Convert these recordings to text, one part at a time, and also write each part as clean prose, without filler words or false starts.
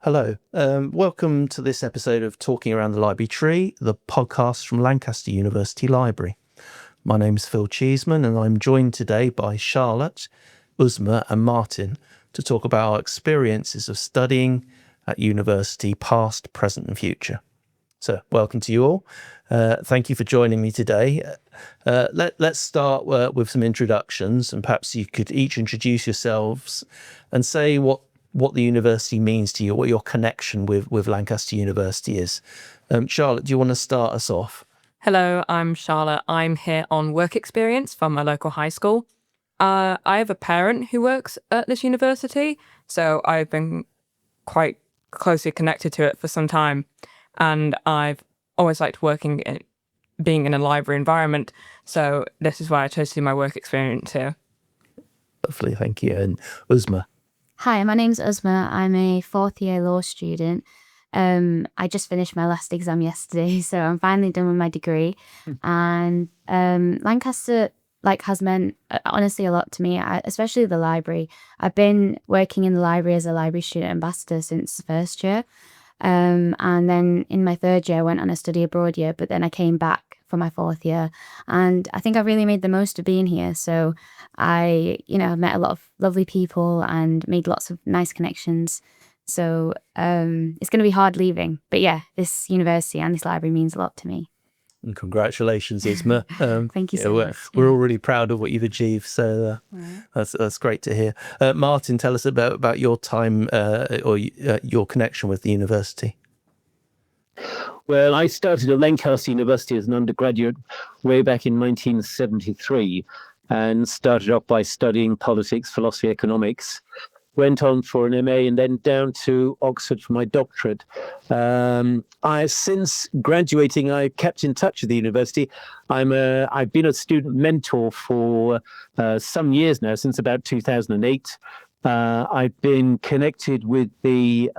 Hello. Welcome to this episode of Talking Around the Library Tree, the podcast from Lancaster University Library. My name is Phil Cheeseman, and I'm joined today by Charlotte, Uzma, and Martin to talk about our experiences of studying at university, past, present, and future. So, welcome to you all. Thank you for joining me today. Let's start with some introductions, and perhaps you could each introduce yourselves and say what the university means to you, what your connection with Lancaster University is. Charlotte, do you want to start us off? Hello, I'm Charlotte. I'm here on work experience from a local high school. I have a parent who works at this university, so I've been quite closely connected to it for some time. And I've always liked being in a library environment, so this is why I chose to do my work experience here. Lovely, thank you. And Uzma? Hi, my name's Uzma. I'm a fourth year law student. I just finished my last exam yesterday, so I'm finally done with my degree. And Lancaster has meant honestly a lot to me, especially the library. I've been working in the library as a library student ambassador since the first year. And then in my third year, I went on a study abroad year, but then I came back for my fourth year. And I think I've really made the most of being here. So I've met a lot of lovely people and made lots of nice connections. So it's going to be hard leaving. But yeah, this university and this library means a lot to me. And congratulations, Uzma. Thank you so much. We're all really proud of what you've achieved, so that's great to hear. Martin, tell us about your time or your connection with the university. Well, I started at Lancaster University as an undergraduate way back in 1973 and started off by studying politics, philosophy, economics. Went on for an MA and then down to Oxford for my doctorate. Since graduating, I kept in touch with the university. I've been a student mentor for some years now, since about 2008. I've been connected with the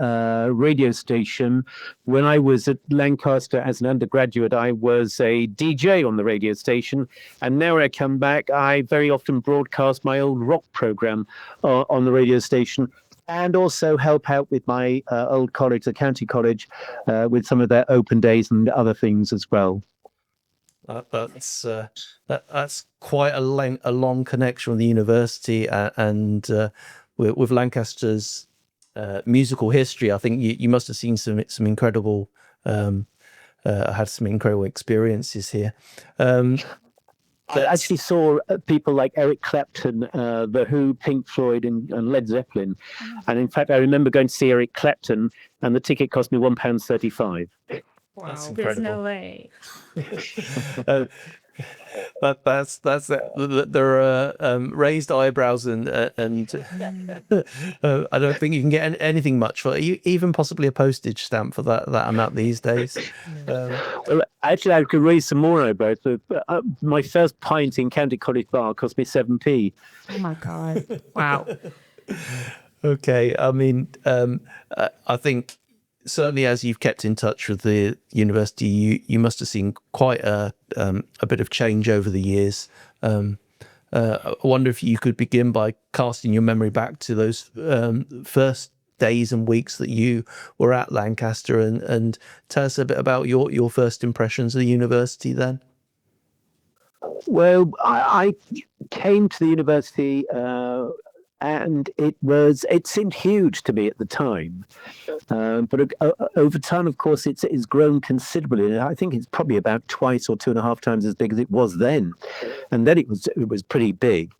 radio station. When I was at Lancaster as an undergraduate, I was a DJ on the radio station. And now when I come back, I very often broadcast my old rock program on the radio station and also help out with my old college, the county college, with some of their open days and other things as well. That's quite a long connection with the university and with Lancaster's musical history. I think you must have seen some incredible, had some incredible experiences here. I actually saw people like Eric Clapton, The Who, Pink Floyd, and Led Zeppelin. And in fact, I remember going to see Eric Clapton, and the ticket cost me £1.35. Wow, that's incredible. There's no way. That's there are raised eyebrows and I don't think you can get anything much for even possibly a postage stamp for that amount these days. Well, actually, I could raise some more eyebrows. My first pint in County College Bar cost me 7p. Oh my God! Wow. Okay, I mean, I think certainly as you've kept in touch with the university, you must have seen quite a bit of change over the years. I wonder if you could begin by casting your memory back to those first days and weeks that you were at Lancaster and tell us a bit about your first impressions of the university then. Well, I came to the university and it seemed huge to me at the time. But over time, of course, it's grown considerably. I think it's probably about twice or 2.5 times as big as it was then. And then it was pretty big.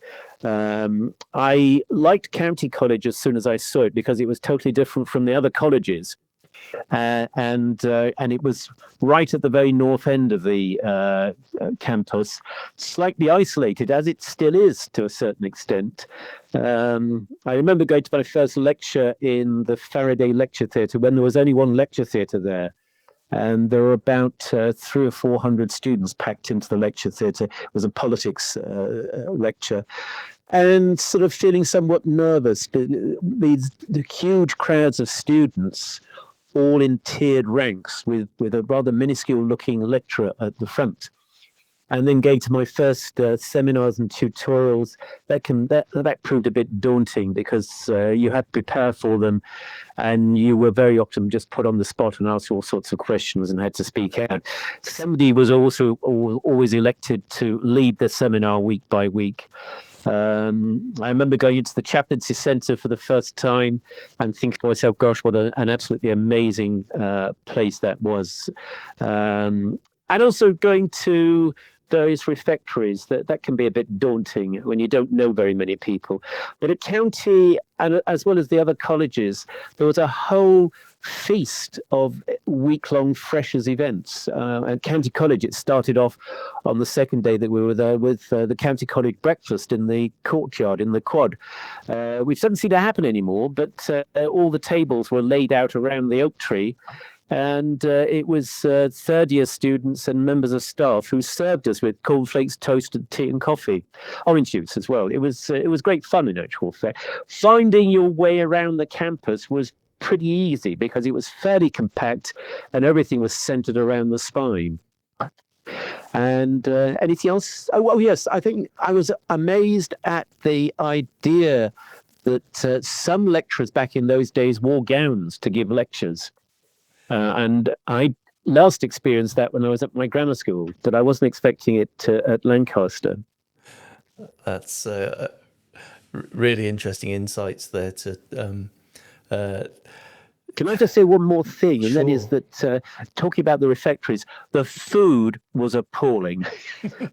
I liked County College as soon as I saw it because it was totally different from the other colleges. And it was right at the very north end of the campus, slightly isolated, as it still is to a certain extent. I remember going to my first lecture in the Faraday Lecture Theatre when there was only one lecture theatre there. And there were about 300 or 400 students packed into the lecture theatre. It was a politics lecture. And sort of feeling somewhat nervous, the huge crowds of students all in tiered ranks with a rather minuscule looking lecturer at the front. and then going to my first seminars and tutorials, that proved a bit daunting because you had to prepare for them, and you were very often just put on the spot and asked all sorts of questions and had to speak out. Somebody was also always elected to lead the seminar week by week. I remember going into the chaplaincy centre for the first time and thinking to myself, gosh, what an absolutely amazing place that was. And also going to various refectories, that can be a bit daunting when you don't know very many people. But at County, and as well as the other colleges, there was a whole feast of week-long freshers events. At County College, it started off on the second day that we were there with the County College breakfast in the courtyard in the quad. Which doesn't seem to happen anymore, but all the tables were laid out around the oak tree. And it was third-year students and members of staff who served us with cornflakes, toasted tea, and coffee, orange juice as well. It was great fun in actual fact. Finding your way around the campus was pretty easy because it was fairly compact, and everything was centered around the spine. And anything else? Oh, yes, I think I was amazed at the idea that some lecturers back in those days wore gowns to give lectures. And I last experienced that when I was at my grammar school, but I wasn't expecting it at Lancaster. That's really interesting insights there to Can I just say one more thing? And that is Sure. that talking about the refectories, the food was appalling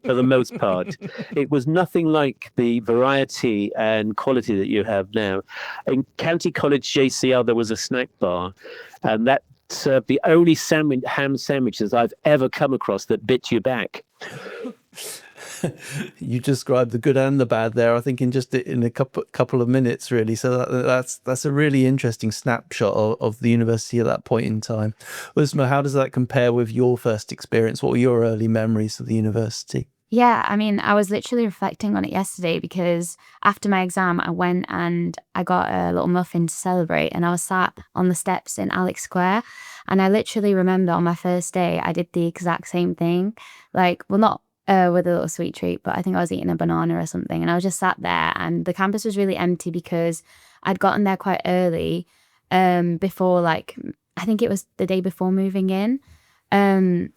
for the most part. It was nothing like the variety and quality that you have now. In County College JCR, there was a snack bar, and that served the only ham sandwiches I've ever come across that bit you back. You described the good and the bad there, I think, in a couple of minutes, really. So that's a really interesting snapshot of the university at that point in time. Uzma, how does that compare with your first experience? What were your early memories of the university? Yeah, I mean, I was literally reflecting on it yesterday because after my exam, I went and I got a little muffin to celebrate, and I was sat on the steps in Alex Square. And I literally remember on my first day, I did the exact same thing. Like, well, not with a little sweet treat, but I think I was eating a banana or something. And I was just sat there, and the campus was really empty because I'd gotten there quite early before, like, I think it was the day before moving in.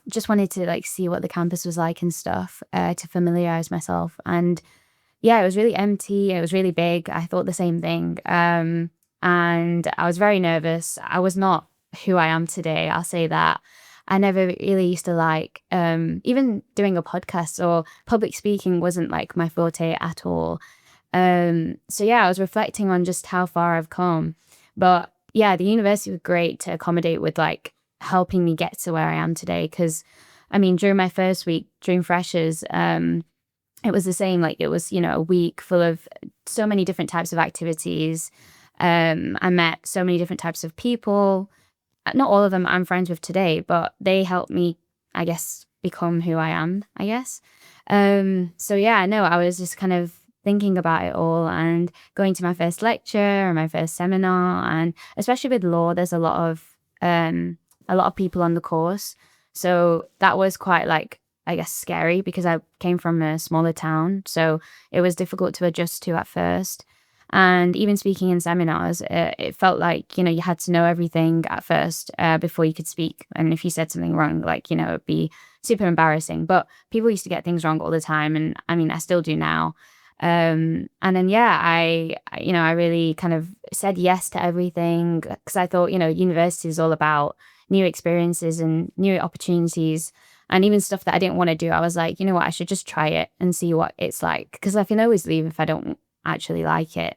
Just wanted to like see what the campus was like and stuff to familiarize myself. And yeah, it was really empty. It was really big. I thought the same thing. And I was very nervous. I was not who I am today. I'll say that. I never really used to like, even doing a podcast or public speaking wasn't like my forte at all. So yeah, I was reflecting on just how far I've come. But yeah, the university was great to accommodate with like helping me get to where I am today. Because I mean, during my first week, during freshers, it was the same. Like it was, a week full of so many different types of activities. I met so many different types of people. Not all of them I'm friends with today, but they helped me, I guess, become who I am, I guess. So yeah, no, I was just kind of thinking about it all and going to my first lecture or my first seminar. And especially with law, there's a lot of people on the course. So that was quite like, I guess, scary because I came from a smaller town. So it was difficult to adjust to at first. And even speaking in seminars, it felt like, you had to know everything at first before you could speak. And if you said something wrong, like, it'd be super embarrassing. But people used to get things wrong all the time. And I mean, I still do now. And then, yeah, I really kind of said yes to everything because I thought, university is all about new experiences and new opportunities and even stuff that I didn't want to do. I was like, you know what, I should just try it and see what it's like because I can always leave if I don't actually like it.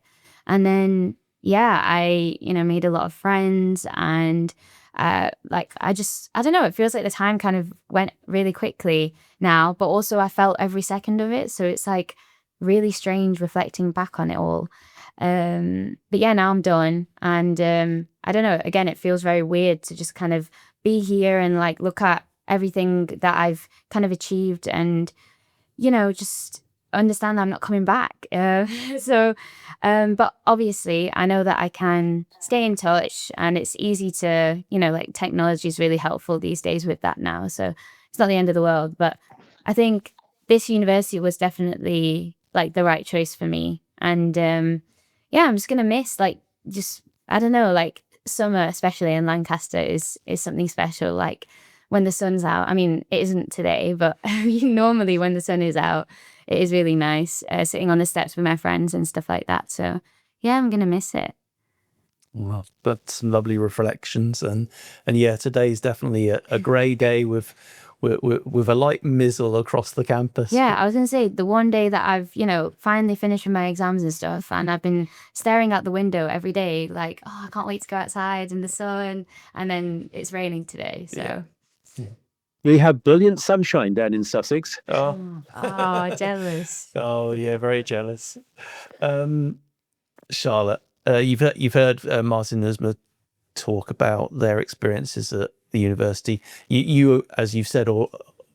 And then, yeah, I, made a lot of friends and I don't know, it feels like the time kind of went really quickly now, but also I felt every second of it. So it's like really strange reflecting back on it all. But yeah, now I'm done. And I don't know, again, it feels very weird to just kind of be here and like look at everything that I've kind of achieved and, just understand that I'm not coming back. But obviously I know that I can stay in touch and it's easy to, like technology is really helpful these days with that now. So it's not the end of the world, but I think this university was definitely like the right choice for me. And yeah, I'm just gonna miss like just I don't know, like summer especially in Lancaster is something special. Like when the sun's out. I mean, it isn't today, but normally when the sun is out, it is really nice sitting on the steps with my friends and stuff like that. So yeah, I'm gonna miss it. Well, that's some lovely reflections, and yeah, today's definitely a grey day with a light mizzle across the campus. Yeah, I was gonna say the one day that I've, finally finished with my exams and stuff, and I've been staring out the window every day, like, oh, I can't wait to go outside in the sun, and then it's raining today. So We have brilliant sunshine down in Sussex. Oh, oh, jealous. oh yeah, very jealous. Charlotte, you've heard Martin and Uzma talk about their experiences at the university. You as you've said, or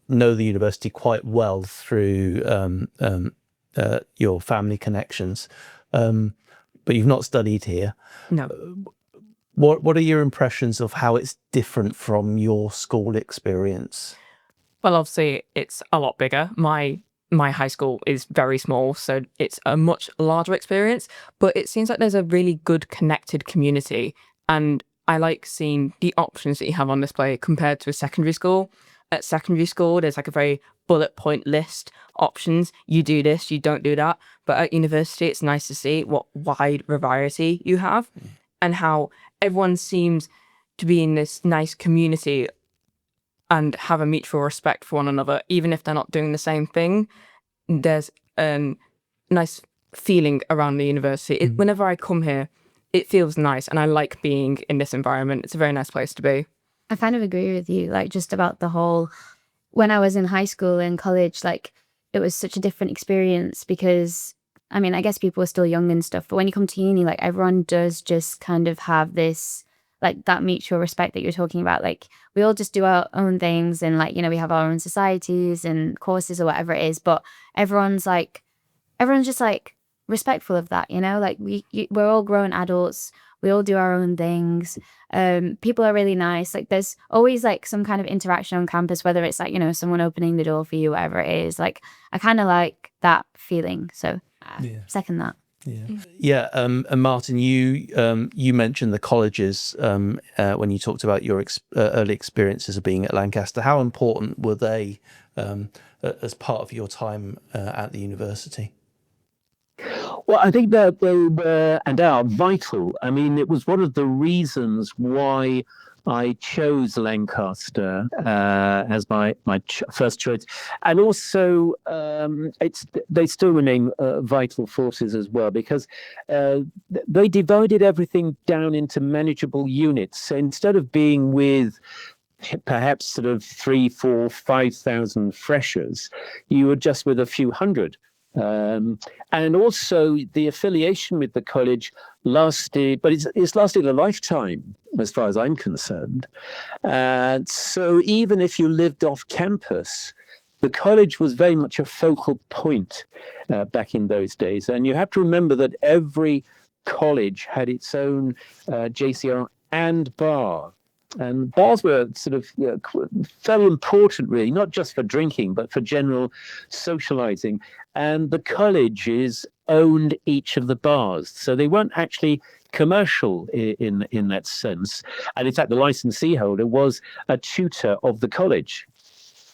know the university quite well through your family connections, but you've not studied here. No. What are your impressions of how it's different from your school experience? Well, obviously, it's a lot bigger. My high school is very small, so it's a much larger experience, but it seems like there's a really good connected community, and I like seeing the options that you have on display compared to a secondary school. At secondary school, there's like a very bullet point list options. You do this, you don't do that. But at university, it's nice to see what wide variety you have and how everyone seems to be in this nice community and have a mutual respect for one another, even if they're not doing the same thing. There's a nice feeling around the university. Whenever I come here, it feels nice, and I like being in this environment. It's a very nice place to be. I kind of agree with you, like just about the whole, when I was in high school and college, like it was such a different experience because, I mean, I guess people are still young and stuff, but when you come to uni, like everyone does just kind of have this, like that mutual respect that you're talking about. Like we all just do our own things and like, we have our own societies and courses or whatever it is, but everyone's just like respectful of that, like we're all grown adults. We all do our own things. People are really nice. Like there's always like some kind of interaction on campus, whether it's like, someone opening the door for you, whatever it is. Like I kind of like that feeling. So second that. Yeah. And Martin, you mentioned the colleges when you talked about your early experiences of being at Lancaster. How important were they as part of your time at the university? Well, I think that they were and are vital. I mean, it was one of the reasons why I chose Lancaster as my first choice, and also they still remain vital forces as well because they divided everything down into manageable units. So instead of being with perhaps sort of 3, 4, 5,000 freshers, you were just with a few hundred. And also the affiliation with the college lasted, but it's lasted a lifetime as far as I'm concerned. So even if you lived off campus, the college was very much a focal point back in those days. And you have to remember that every college had its own JCR and bar. And bars were sort of very important, really, not just for drinking, but for general socializing. And the colleges owned each of the bars. So they weren't actually commercial in that sense. And in fact, the licensee holder was a tutor of the college.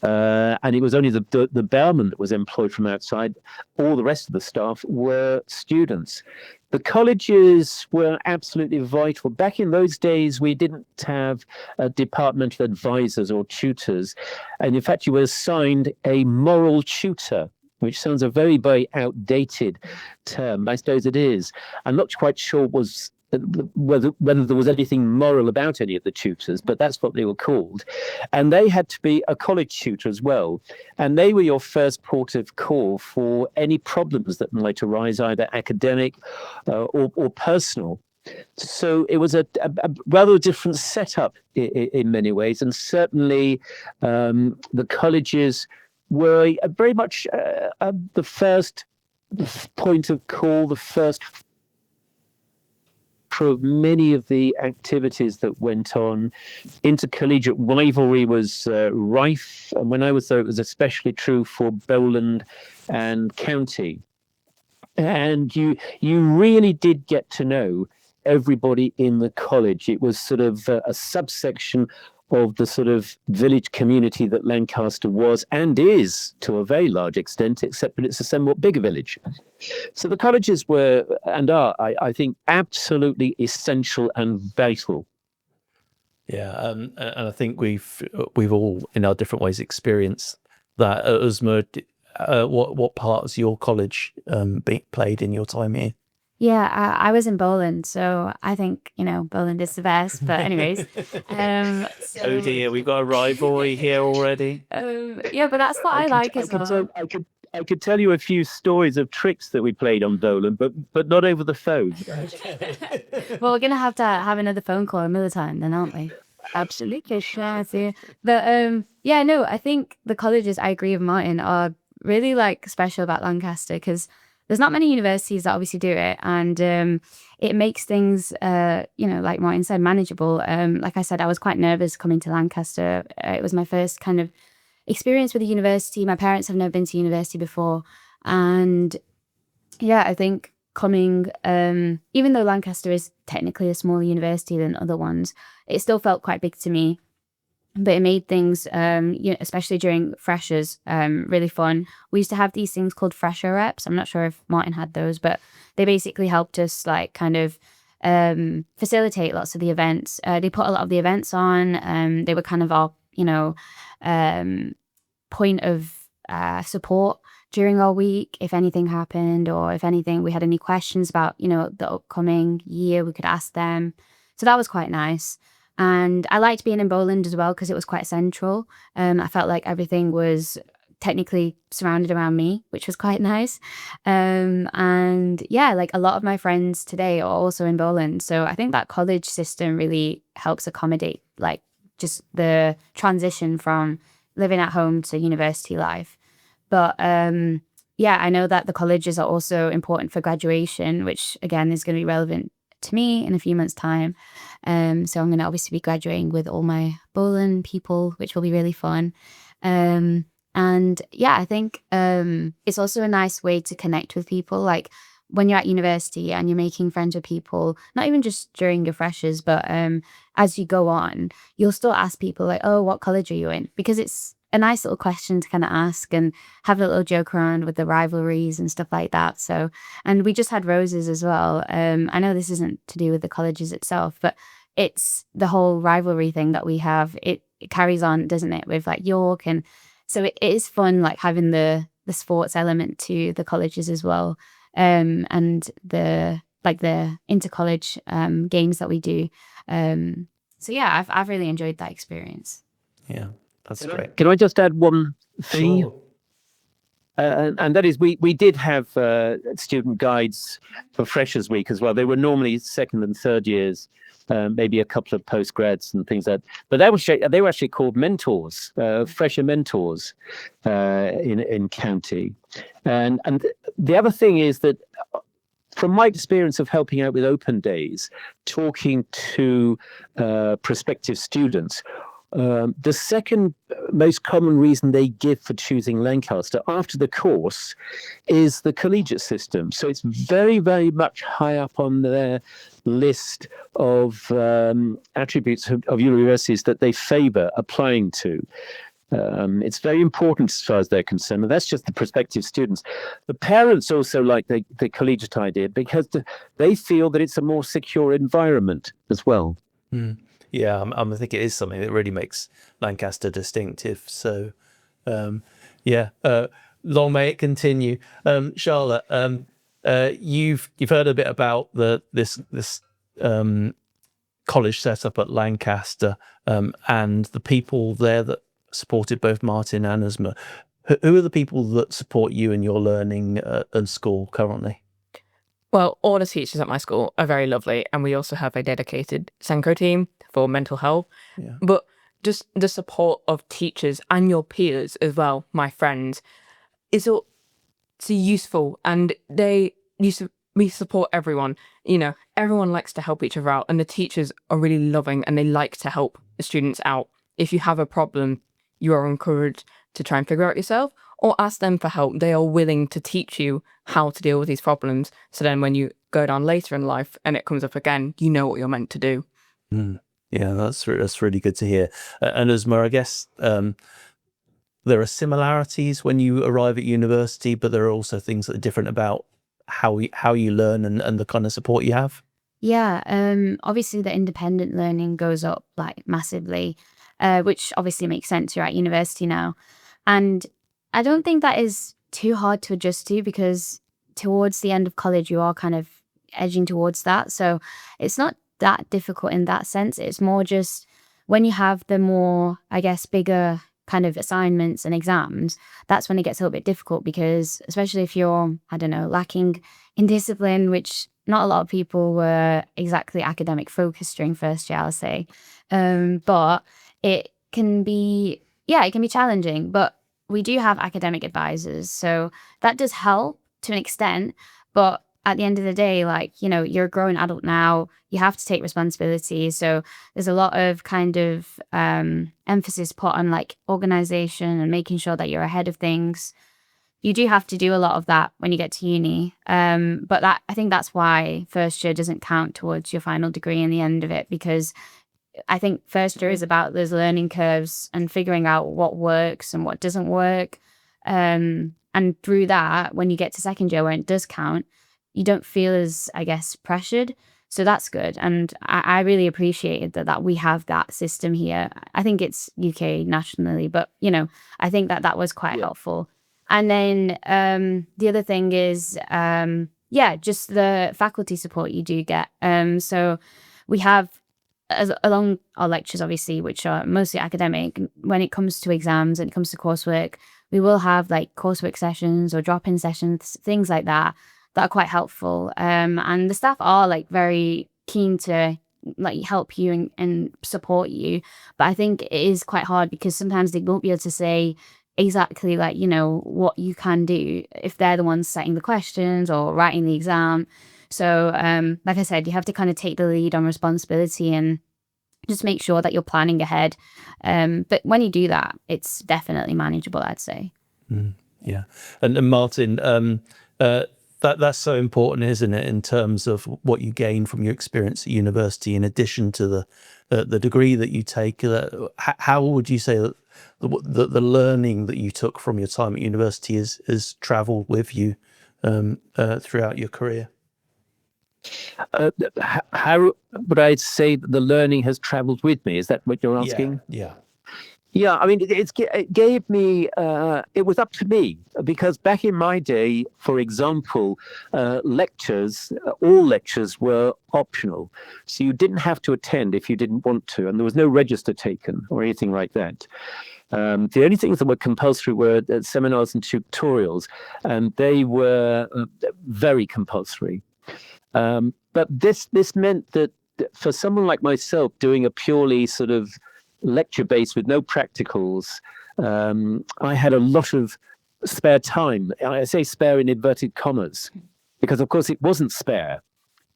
And it was only the bellman that was employed from outside. All the rest of the staff were students. The colleges were absolutely vital. Back in those days, we didn't have departmental advisors or tutors. And in fact, you were assigned a moral tutor, which sounds a very, very outdated term. I suppose it is. I'm not quite sure whether there was anything moral about any of the tutors, but that's what they were called. And they had to be a college tutor as well. And they were your first port of call for any problems that might arise, either academic or personal. So it was a rather different setup in many ways. And certainly the colleges were very much the first point of call, the first true of many of the activities that went on. Intercollegiate rivalry was rife, and when I was there, it was especially true for Bowland and County. And you really did get to know everybody in the college. It was sort of a subsection of the sort of village community that Lancaster was and is to a very large extent, except that it's a somewhat bigger village. So the colleges were and are, I think, absolutely essential and vital. Yeah, and I think we've all, in our different ways, experienced that. Uzma, what part has your college played in your time here? Yeah, I was in Bowland, so I think, Bowland is the best. But anyways, Oh dear, we've got a rivalry here already. yeah, but that's what I like as well. I could tell you a few stories of tricks that we played on Bowland, but not over the phone. Well, we're gonna have to have another phone call another time, then, aren't we? Absolutely, sure. But yeah, no, I think the colleges, I agree with Martin, are really like special about Lancaster because there's not many universities that obviously do it, and it makes things, like Martin said, manageable. Like I said, I was quite nervous coming to Lancaster. It was my first kind of experience with a university. My parents have never been to university before, and yeah, I think coming, even though Lancaster is technically a smaller university than other ones, it still felt quite big to me. But it made things, especially during freshers, really fun. We used to have these things called fresher reps. I'm not sure if Martin had those, but they basically helped us like kind of facilitate lots of the events. They put a lot of the events on. They were kind of our, point of support during our week. If anything happened or if anything, we had any questions about, the upcoming year, we could ask them. So that was quite nice. And I liked being in Bowland as well because it was quite central. I felt like everything was technically surrounded around me, which was quite nice. And yeah, like a lot of my friends today are also in Bowland. So I think that college system really helps accommodate like just the transition from living at home to university life. But yeah, I know that the colleges are also important for graduation, which again is going to be relevant to me in a few months' time. So I'm going to obviously be graduating with all my Bowland people, which will be really fun. And yeah, I think it's also a nice way to connect with people. Like when you're at university and you're making friends with people, not even just during your freshers, but as you go on, you'll still ask people like, oh, what college are you in? Because it's a nice little question to kind of ask and have a little joke around with the rivalries and stuff like that. So, and we just had roses as well. I know this isn't to do with the colleges itself, but it's the whole rivalry thing that we have. It carries on, doesn't it, with like York, and so it is fun, like having the sports element to the colleges as well, and the inter-college games that we do. So yeah, I've really enjoyed that experience. Yeah. That's great. Can I just add one thing? Sure. And that is, we did have student guides for Freshers Week as well. They were normally second and third years, maybe a couple of postgrads and things like that. But they were actually called mentors, fresher mentors in County. And the other thing is that from my experience of helping out with open days, talking to prospective students, the second most common reason they give for choosing Lancaster after the course is the collegiate system. So it's very, very much high up on their list of attributes of universities that they favour applying to. It's very important as far as they're concerned, and that's just the prospective students. The parents also like the collegiate idea because they feel that it's a more secure environment as well. Mm. Yeah, I think it is something that really makes Lancaster distinctive. So, yeah, long may it continue. Charlotte, you've heard a bit about this college setup at Lancaster and the people there that supported both Martin and Uzma. Who are the people that support you in your learning at school currently? Well, all the teachers at my school are very lovely, and we also have a dedicated Senko team for mental health. Yeah. But just the support of teachers and your peers as well, my friends, is so useful, and they used to we support everyone. Everyone likes to help each other out, and the teachers are really loving and they like to help the students out. If you have a problem, you are encouraged to try and figure out yourself or ask them for help. They are willing to teach you how to deal with these problems. So then when you go down later in life and it comes up again, you know what you're meant to do. Yeah, that's really good to hear. And Uzma, I guess there are similarities when you arrive at university, but there are also things that are different about how you learn and the kind of support you have. Yeah, obviously the independent learning goes up like massively, which obviously makes sense. You're at university now. And I don't think that is too hard to adjust to, because towards the end of college, you are kind of edging towards that. So it's not that difficult in that sense. It's more just when you have the more, I guess, bigger kind of assignments and exams, that's when it gets a little bit difficult, because especially if you're, I don't know, lacking in discipline, which not a lot of people were exactly academic focused during first year, I'll say. But it can be, it can be challenging, but we do have academic advisors. So that does help to an extent. But at the end of the day, you're a grown adult now, you have to take responsibility. So there's a lot of kind of emphasis put on organization and making sure that you're ahead of things. You do have to do a lot of that when you get to uni. But I think that's why first year doesn't count towards your final degree in the end of it, because I think first year is about those learning curves and figuring out what works and what doesn't work. And through that, when you get to second year where it does count, you don't feel as, I guess, pressured. So that's good. And I really appreciated that we have that system here. I think it's UK nationally, but, I think that was quite helpful. And then the other thing is, just the faculty support you do get. So we have, along our lectures, obviously, which are mostly academic, when it comes to exams and it comes to coursework, we will have coursework sessions or drop-in sessions, things like that are quite helpful. And the staff are very keen to help you and support you. But I think it is quite hard because sometimes they won't be able to say exactly what you can do if they're the ones setting the questions or writing the exam. So like I said, you have to kind of take the lead on responsibility and just make sure that you're planning ahead. But when you do that, it's definitely manageable, I'd say. Yeah. And Martin, that's so important, isn't it, in terms of what you gain from your experience at university, in addition to the degree that you take. How would you say that the learning that you took from your time at university has travelled with you throughout your career? How would I say that the learning has travelled with me? Is that what you're asking? Yeah, I mean, it gave me, it was up to me, because back in my day, for example, all lectures were optional. So you didn't have to attend if you didn't want to, and there was no register taken or anything like that. The only things that were compulsory were seminars and tutorials, and they were very compulsory. But this meant that for someone like myself, doing a purely sort of lecture based with no practicals, I had a lot of spare time. I say spare in inverted commas, because of course it wasn't spare.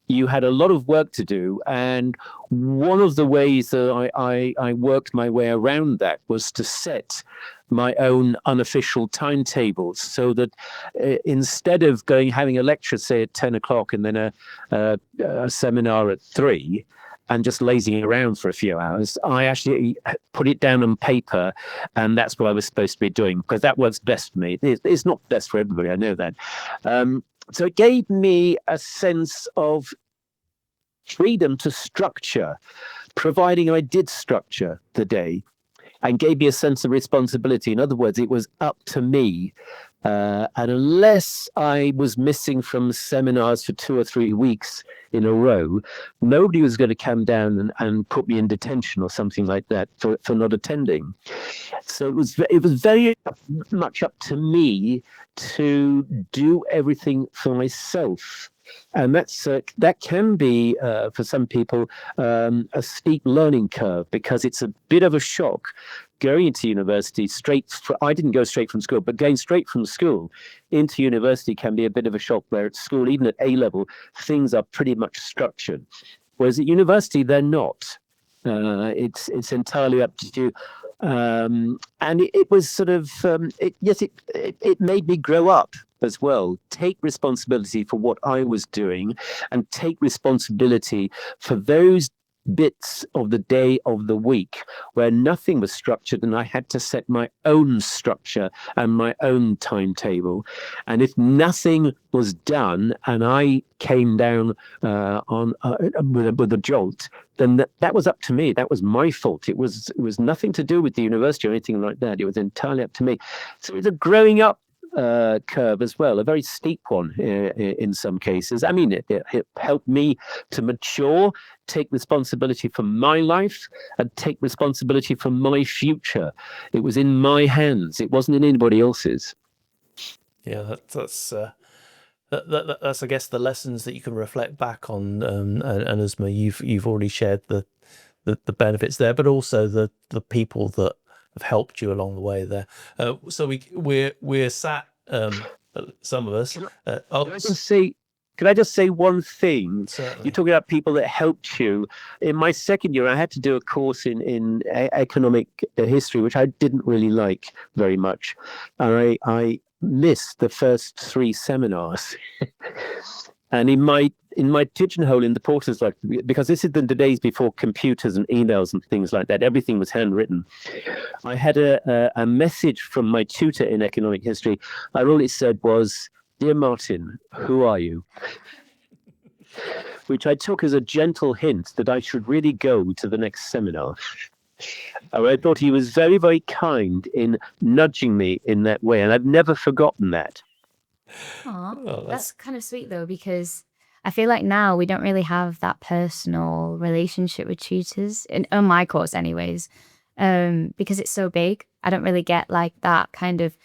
You had a lot of work to do, and one of the ways that I worked my way around that was to set my own unofficial timetables, so that instead of having a lecture, say at 10 o'clock and then a seminar at 3, and just lazing around for a few hours, I actually put it down on paper, and that's what I was supposed to be doing, because that works best for me. It's not best for everybody, I know that. So it gave me a sense of freedom to structure, providing I did structure the day, and gave me a sense of responsibility. In other words, it was up to me. And unless I was missing from seminars for 2 or 3 weeks in a row, nobody was going to come down and put me in detention or something like that for not attending. So it was very much up to me to do everything for myself. And that can be, for some people, a steep learning curve, because it's a bit of a shock going into university I didn't go straight from school, but going straight from school into university can be a bit of a shock, where at school, even at A level, things are pretty much structured. Whereas at university, they're not. It's entirely up to you. And it was sort of, it made me grow up as well, take responsibility for what I was doing, and take responsibility for those bits of the day, of the week, where nothing was structured and I had to set my own structure and my own timetable. And if nothing was done and I came down with a jolt, then that was up to me. That was my fault. It was nothing to do with the university or anything like that. It was entirely up to me. So it was a growing up curve as well, a very steep one in some cases. I mean, it helped me to mature, take responsibility for my life, and take responsibility for my future. It was in my hands. It wasn't in anybody else's. Yeah, that's I guess the lessons that you can reflect back on. And Uzma, you've already shared the benefits there, but also the people that have helped you along the way there. So we're sat, some of us. Can I just say one thing? Certainly. You're talking about people that helped you. In my second year, I had to do a course in economic history, which I didn't really like very much. And I missed the first 3 seminars. And in my pigeonhole in the porter's life, because this is the days before computers and emails and things like that, everything was handwritten. I had a message from my tutor in economic history. All it said was, "Dear Martin, who are you?" Which I took as a gentle hint that I should really go to the next seminar. I thought he was very, very kind in nudging me in that way, and I've never forgotten that. Aw, that's kind of sweet though, because I feel like now we don't really have that personal relationship with tutors, on my course anyways, because it's so big. I don't really get like that kind of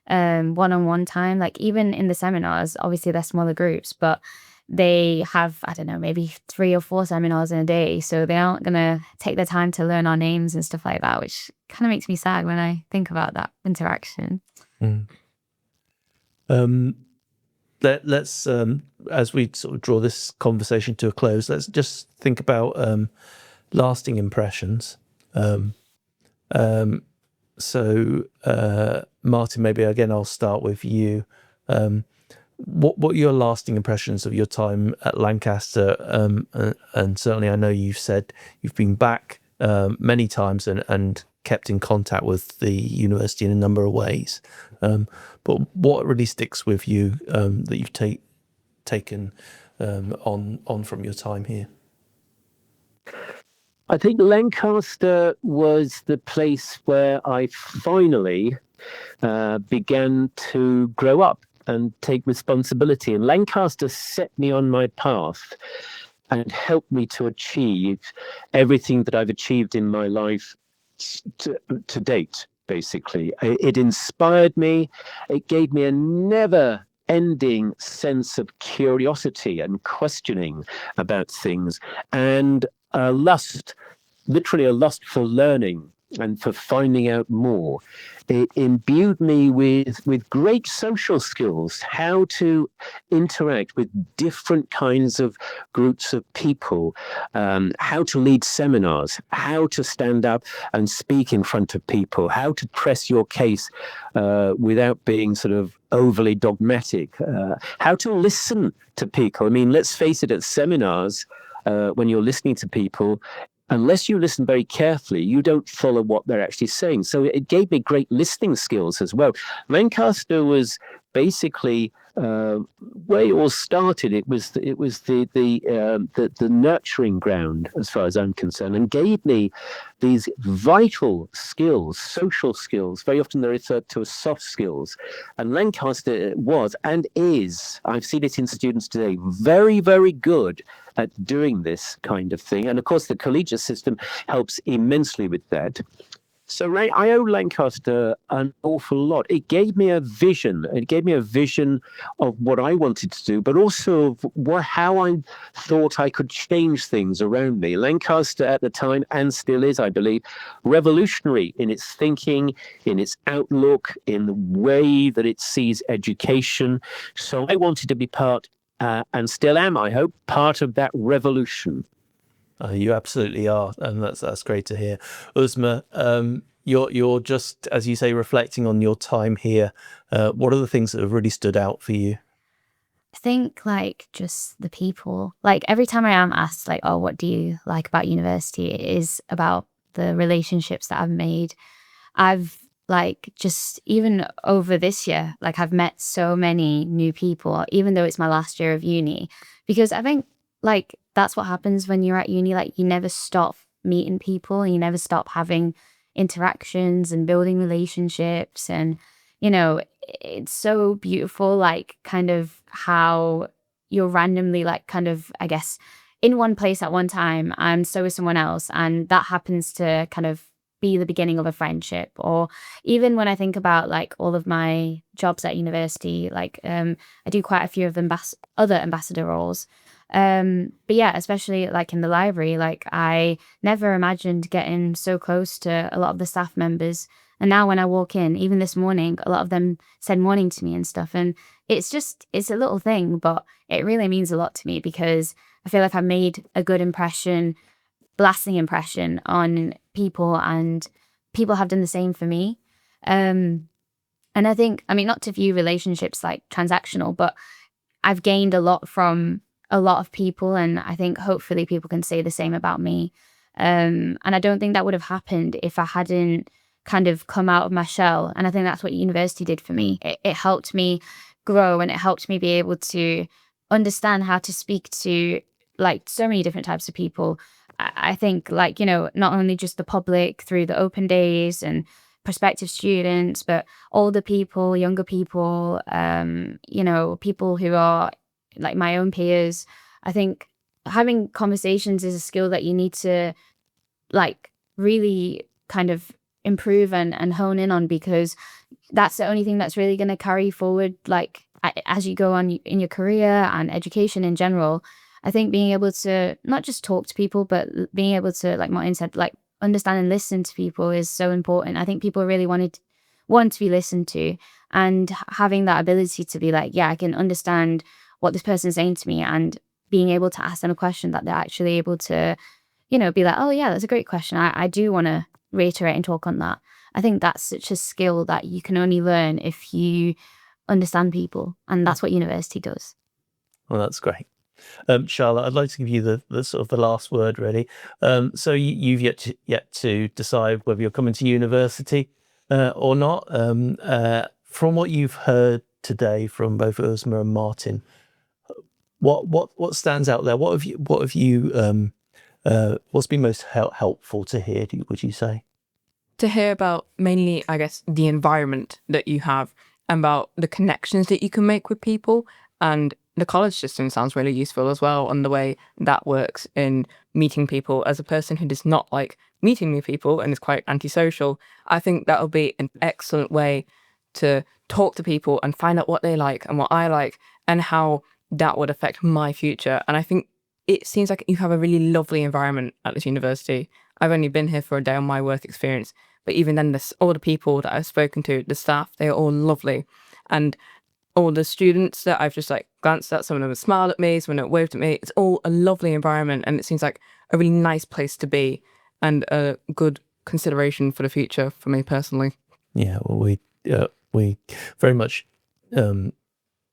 one-on-one time. Like even in the seminars, obviously they're smaller groups, but they have, I don't know, maybe 3 or 4 seminars in a day. So they aren't going to take the time to learn our names and stuff like that, which kind of makes me sad when I think about that interaction. Let's as we sort of draw this conversation to a close, let's just think about lasting impressions. So Martin, maybe again I'll start with you. What are your lasting impressions of your time at Lancaster? And certainly I know you've said you've been back many times and kept in contact with the university in a number of ways. But what really sticks with you that you've taken on from your time here? I think Lancaster was the place where I finally began to grow up and take responsibility. And Lancaster set me on my path and helped me to achieve everything that I've achieved in my life to date, basically. It inspired me. It gave me a never-ending sense of curiosity and questioning about things, and literally a lust for learning and for finding out more. It imbued me with great social skills, how to interact with different kinds of groups of people, how to lead seminars, how to stand up and speak in front of people, how to press your case without being sort of overly dogmatic, how to listen to people. I mean, let's face it, at seminars, when you're listening to people, unless you listen very carefully, you don't follow what they're actually saying. So it gave me great listening skills as well. Lancaster was basically where it all started. It was the nurturing ground, as far as I'm concerned, and gave me these vital skills, social skills. Very often they're referred to as soft skills, and Lancaster was and is. I've seen it in students today. Very, very good at doing this kind of thing. And of course, the collegiate system helps immensely with that. So I owe Lancaster an awful lot. It gave me a vision. It gave me a vision of what I wanted to do, but also of how I thought I could change things around me. Lancaster at the time, and still is, I believe, revolutionary in its thinking, in its outlook, in the way that it sees education. So I wanted to be part, and still am, I hope, part of that revolution. You absolutely are, and that's great to hear. Uzma, you're just, as you say, reflecting on your time here. What are the things that have really stood out for you? I think like just the people. Like every time I am asked like, oh, what do you like about university? It is about the relationships that I've made. I've like just even over this year, like I've met so many new people, even though it's my last year of uni, because I think like that's what happens when you're at uni. Like you never stop meeting people and you never stop having interactions and building relationships. And, you know, it's so beautiful, like kind of how you're randomly like kind of, I guess, in one place at one time and so is someone else. And that happens to kind of be the beginning of a friendship. Or even when I think about like all of my jobs at university, like I do quite a few of other ambassador roles. But yeah, especially like in the library, like I never imagined getting so close to a lot of the staff members. And now when I walk in, even this morning, a lot of them said morning to me and stuff. And it's a little thing, but it really means a lot to me because I feel like I made a good impression, lasting impression on people, and people have done the same for me. And I think, I mean, not to view relationships like transactional, but I've gained a lot from a lot of people, and I think hopefully people can say the same about me. And I don't think that would have happened if I hadn't kind of come out of my shell. And I think that's what university did for me. It helped me grow, and it helped me be able to understand how to speak to like so many different types of people. I think like, you know, not only just the public through the open days and prospective students, but older people, younger people, you know, people who are like my own peers. I think having conversations is a skill that you need to like really kind of improve and hone in on, because that's the only thing that's really going to carry you forward like as you go on in your career and education in general. I think being able to not just talk to people, but being able to, like Martin said, like understand and listen to people is so important. I think people really want to be listened to, and having that ability to be like, yeah, I can understand what this person's saying to me, and being able to ask them a question that they're actually able to, you know, be like, oh yeah, that's a great question. I do want to reiterate and talk on that. I think that's such a skill that you can only learn if you understand people, and that's what university does. Well, that's great. Charlotte, I'd like to give you the sort of the last word, really. So you've yet to decide whether you're coming to university or not. From what you've heard today from both Uzma and Martin, what stands out there? What's been most helpful to hear? Would you say? To hear about mainly, I guess, the environment that you have, and about the connections that you can make with people. And the college system sounds really useful as well, and the way that works in meeting people. As a person who does not like meeting new people and is quite antisocial, I think that would be an excellent way to talk to people and find out what they like and what I like, and how that would affect my future. And I think it seems like you have a really lovely environment at this university. I've only been here for a day on my work experience, but even then, all the people that I've spoken to, the staff, they are all lovely. And all the students that I've just like glanced at, some of them have smiled at me, some of them have waved at me. It's all a lovely environment, and it seems like a really nice place to be, and a good consideration for the future for me personally. Yeah, well, we very much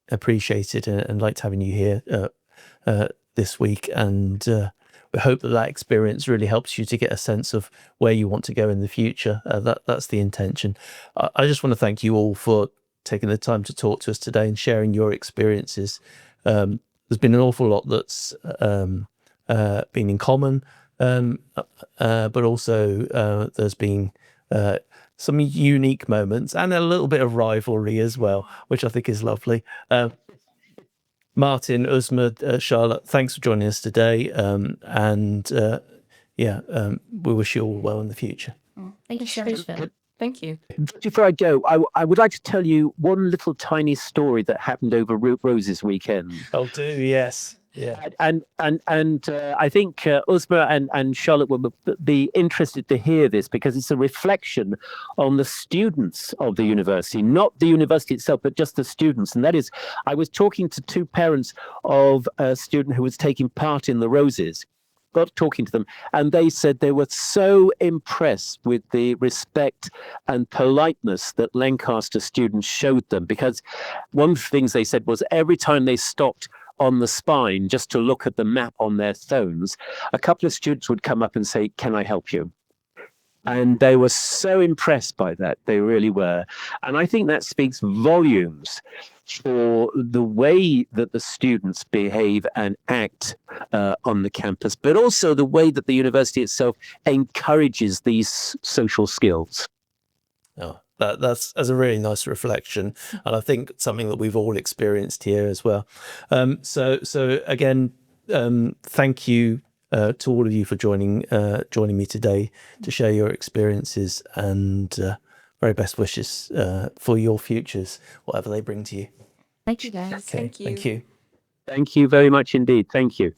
appreciate it and liked having you here this week, and we hope that experience really helps you to get a sense of where you want to go in the future. That's the intention. I just want to thank you all for taking the time to talk to us today and sharing your experiences. There's been an awful lot that's been in common, but also there's been some unique moments and a little bit of rivalry as well, which I think is lovely. Martin, Uzma, Charlotte, thanks for joining us today. We wish you all well in the future. Thank you so much, Phil. Thank you. Before I go, I would like to tell you one little tiny story that happened over Rose's weekend. I'll do, yes. Yeah. And I think Uzma and Charlotte will be interested to hear this, because it's a reflection on the students of the university, not the university itself, but just the students. And that is, I was talking to two parents of a student who was taking part in the Roses, got talking to them, and they said they were so impressed with the respect and politeness that Lancaster students showed them, because one of the things they said was every time they stopped on the spine just to look at the map on their phones, a couple of students would come up and say, "Can I help you?" And they were so impressed by that. They really were. And I think that speaks volumes for the way that the students behave and act on the campus, but also the way that the university itself encourages these social skills. Oh, that's a really nice reflection, and I think something that we've all experienced here as well. So again, thank you to all of you for joining me today to share your experiences, and very best wishes for your futures, whatever they bring to you. Thank you, guys. Okay, Thank you. Thank you. Thank you very much indeed. Thank you.